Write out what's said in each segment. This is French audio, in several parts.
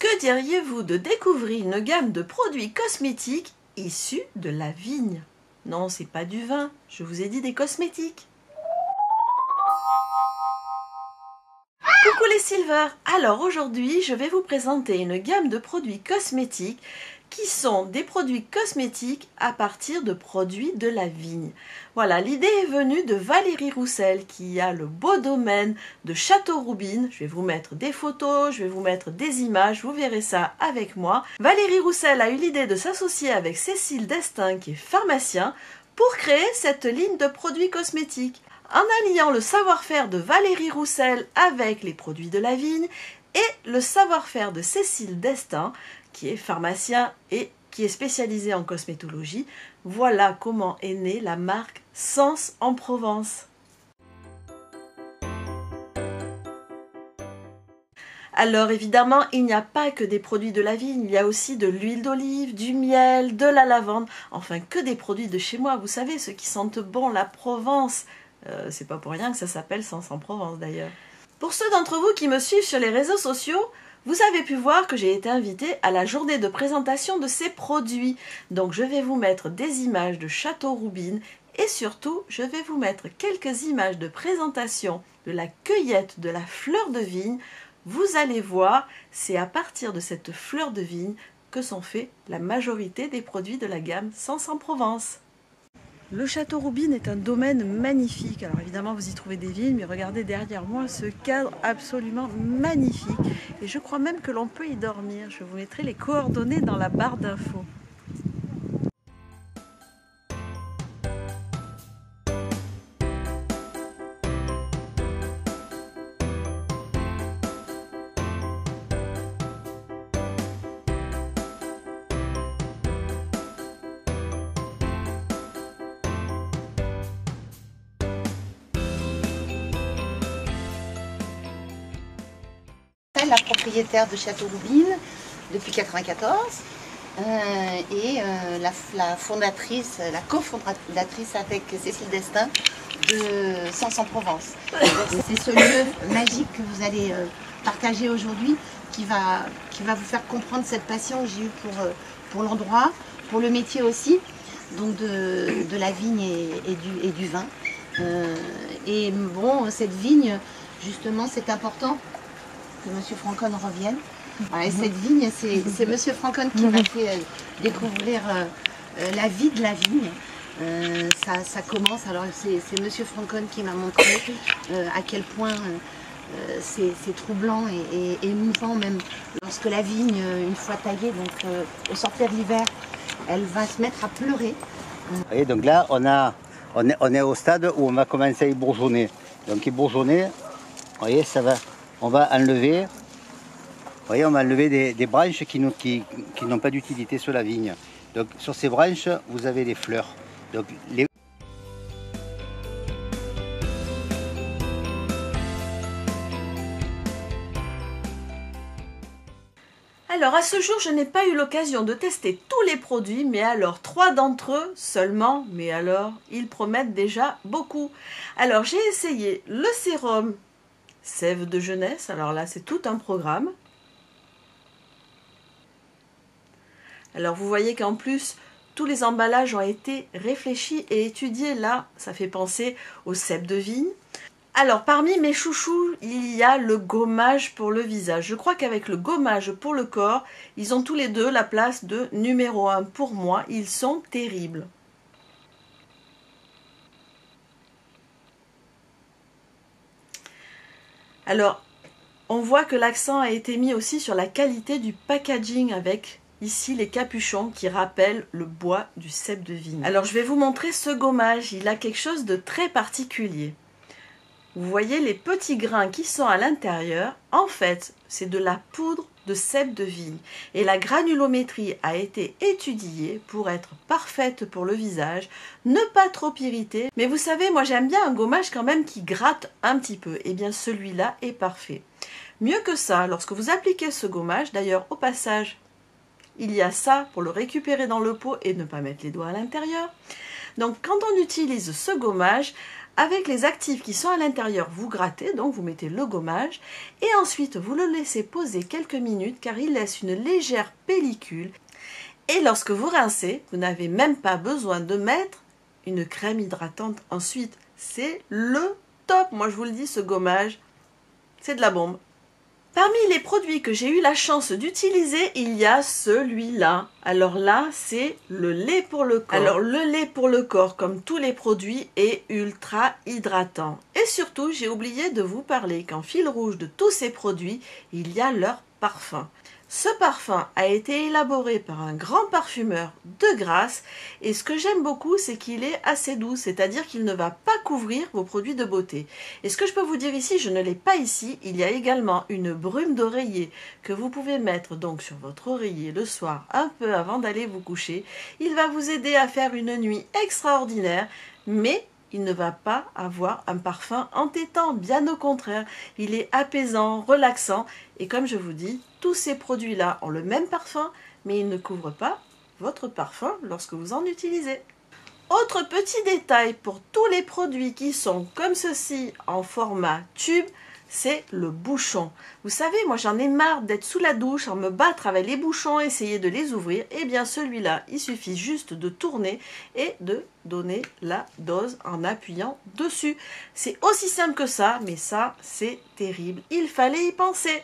Que diriez-vous de découvrir une gamme de produits cosmétiques issus de la vigne? Non, c'est pas du vin, je vous ai dit des cosmétiques. Coucou les Silver. Alors aujourd'hui, je vais vous présenter une gamme de produits cosmétiques qui sont des produits cosmétiques à partir de produits de la vigne. Voilà, l'idée est venue de Valérie Roussel qui a le beau domaine de Châteauroubine. Je vais vous mettre des photos, je vais vous mettre des images, vous verrez ça avec moi. Valérie Roussel a eu l'idée de s'associer avec Cécile Destin qui est pharmacien pour créer cette ligne de produits cosmétiques. En alliant le savoir-faire de Valérie Roussel avec les produits de la vigne et le savoir-faire de Cécile Destin, qui est pharmacien et qui est spécialisé en cosmétologie, voilà comment est née la marque Sens en Provence. Alors évidemment, il n'y a pas que des produits de la vigne, il y a aussi de l'huile d'olive, du miel, de la lavande, enfin que des produits de chez moi, vous savez, ceux qui sentent bon, la Provence. C'est pas pour rien que ça s'appelle Sens en Provence d'ailleurs. Pour ceux d'entre vous qui me suivent sur les réseaux sociaux, vous avez pu voir que j'ai été invitée à la journée de présentation de ces produits. Donc je vais vous mettre des images de Châteauroubine et surtout je vais vous mettre quelques images de présentation de la cueillette de la fleur de vigne. Vous allez voir, c'est à partir de cette fleur de vigne que sont faits la majorité des produits de la gamme Sens en Provence. Le Châteauroubine est un domaine magnifique. Alors évidemment vous y trouvez des vignes, mais regardez derrière moi ce cadre absolument magnifique. Et je crois même que l'on peut y dormir. Je vous mettrai les coordonnées dans la barre d'infos. La propriétaire de Châteauroubine depuis 1994 et la fondatrice, la cofondatrice avec Cécile Destin de Sens en Provence. C'est ce lieu magique que vous allez partager aujourd'hui qui va vous faire comprendre cette passion que j'ai eue pour l'endroit, pour le métier aussi, donc de la vigne et du vin. Et bon, cette vigne, justement, c'est important que M. Francon revienne. Voilà, et cette vigne, c'est M. Francon qui m'a fait découvrir la vie de la vigne. Ça commence, alors c'est M. Francon qui m'a montré à quel point c'est troublant et émouvant même lorsque la vigne, une fois taillée, donc au sortir de l'hiver, elle va se mettre à pleurer. Et donc là, on est au stade où on va commencer à y bourgeonner. Donc y bourgeonner, vous voyez, ça va. On va enlever, vous voyez, on va enlever des branches qui n'ont pas d'utilité sur la vigne. Donc sur ces branches, vous avez des fleurs. Donc, Alors à ce jour, je n'ai pas eu l'occasion de tester tous les produits, mais alors 3 d'entre eux seulement, mais alors ils promettent déjà beaucoup. Alors j'ai essayé le sérum Sève de jeunesse, alors là c'est tout un programme. Alors vous voyez qu'en plus tous les emballages ont été réfléchis et étudiés. Là ça fait penser au cèpe de vigne. Alors parmi mes chouchous il y a le gommage pour le visage. Je crois qu'avec le gommage pour le corps ils ont tous les deux la place de numéro 1 pour moi. Ils sont terribles. Alors, on voit que l'accent a été mis aussi sur la qualité du packaging avec ici les capuchons qui rappellent le bois du cèpe de vigne. Alors, je vais vous montrer ce gommage. Il a quelque chose de très particulier. Vous voyez les petits grains qui sont à l'intérieur. En fait, c'est de la poudre de cèpe de vigne. Et la granulométrie a été étudiée pour être parfaite pour le visage, ne pas trop irriter. Mais vous savez, moi j'aime bien un gommage quand même qui gratte un petit peu. Et bien celui-là est parfait. Mieux que ça, lorsque vous appliquez ce gommage, d'ailleurs au passage, il y a ça pour le récupérer dans le pot et ne pas mettre les doigts à l'intérieur. Donc quand on utilise ce gommage, Avec les actifs qui sont à l'intérieur, vous grattez, donc vous mettez le gommage et ensuite vous le laissez poser quelques minutes car il laisse une légère pellicule. Et lorsque vous rincez, vous n'avez même pas besoin de mettre une crème hydratante ensuite. C'est le top, moi je vous le dis, ce gommage, c'est de la bombe. Parmi les produits que j'ai eu la chance d'utiliser, il y a celui-là. Alors là, c'est le lait pour le corps. Alors le lait pour le corps, comme tous les produits, est ultra hydratant. Et surtout, j'ai oublié de vous parler qu'en fil rouge de tous ces produits, il y a leur parfum. Ce parfum a été élaboré par un grand parfumeur de Grasse et ce que j'aime beaucoup, c'est qu'il est assez doux, c'est-à-dire qu'il ne va pas couvrir vos produits de beauté. Et ce que je peux vous dire ici, je ne l'ai pas ici, il y a également une brume d'oreiller que vous pouvez mettre donc sur votre oreiller le soir un peu avant d'aller vous coucher. Il va vous aider à faire une nuit extraordinaire, mais il ne va pas avoir un parfum entêtant, bien au contraire. Il est apaisant, relaxant et comme je vous dis, tous ces produits-là ont le même parfum, mais ils ne couvrent pas votre parfum lorsque vous en utilisez. Autre petit détail pour tous les produits qui sont comme ceci en format tube, c'est le bouchon. Vous savez, moi j'en ai marre d'être sous la douche, à me battre avec les bouchons, essayer de les ouvrir. Et bien celui-là, il suffit juste de tourner et de donner la dose en appuyant dessus. C'est aussi simple que ça, mais ça c'est terrible. Il fallait y penser.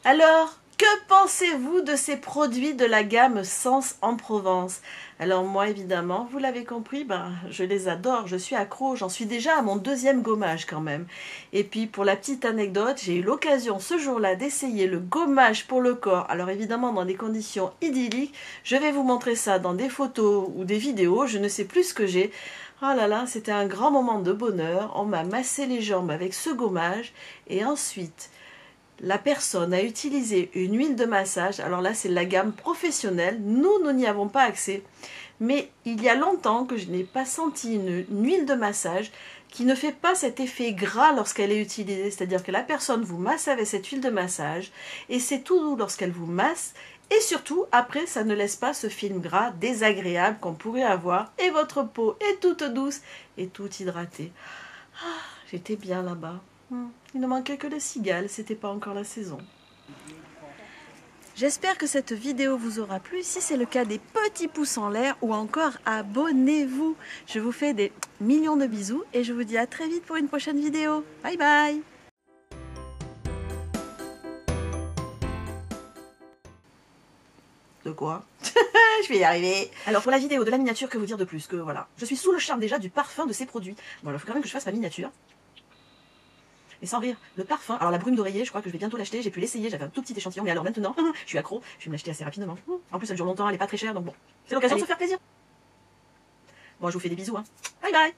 Alors, que pensez-vous de ces produits de la gamme Sens en Provence? Alors moi évidemment, vous l'avez compris, je les adore, je suis accro, j'en suis déjà à mon deuxième gommage quand même. Et puis pour la petite anecdote, j'ai eu l'occasion ce jour-là d'essayer le gommage pour le corps. Alors évidemment dans des conditions idylliques, je vais vous montrer ça dans des photos ou des vidéos, je ne sais plus ce que j'ai. Oh là là, c'était un grand moment de bonheur, on m'a massé les jambes avec ce gommage et ensuite la personne a utilisé une huile de massage. Alors là, c'est la gamme professionnelle. Nous n'y avons pas accès. Mais il y a longtemps que je n'ai pas senti une huile de massage qui ne fait pas cet effet gras lorsqu'elle est utilisée. C'est-à-dire que la personne vous masse avec cette huile de massage et c'est tout doux lorsqu'elle vous masse. Et surtout, après, ça ne laisse pas ce film gras désagréable qu'on pourrait avoir. Et votre peau est toute douce et toute hydratée. Ah, j'étais bien là-bas. Il ne manquait que le cigale, c'était pas encore la saison. J'espère que cette vidéo vous aura plu. Si c'est le cas, des petits pouces en l'air ou encore abonnez-vous. Je vous fais des millions de bisous et je vous dis à très vite pour une prochaine vidéo. Bye bye. De quoi? Je vais y arriver. Alors pour la vidéo de la miniature, que vous dire de plus que voilà. Je suis sous le charme déjà du parfum de ces produits. Bon, il faut quand même que je fasse ma miniature. Et sans rire, le parfum, alors la brume d'oreiller, je crois que je vais bientôt l'acheter, j'ai pu l'essayer, j'avais un tout petit échantillon, mais alors maintenant, je suis accro, je vais me l'acheter assez rapidement. En plus elle dure longtemps, elle est pas très chère, donc bon, c'est l'occasion de se faire plaisir. Bon, je vous fais des bisous, hein. Bye bye.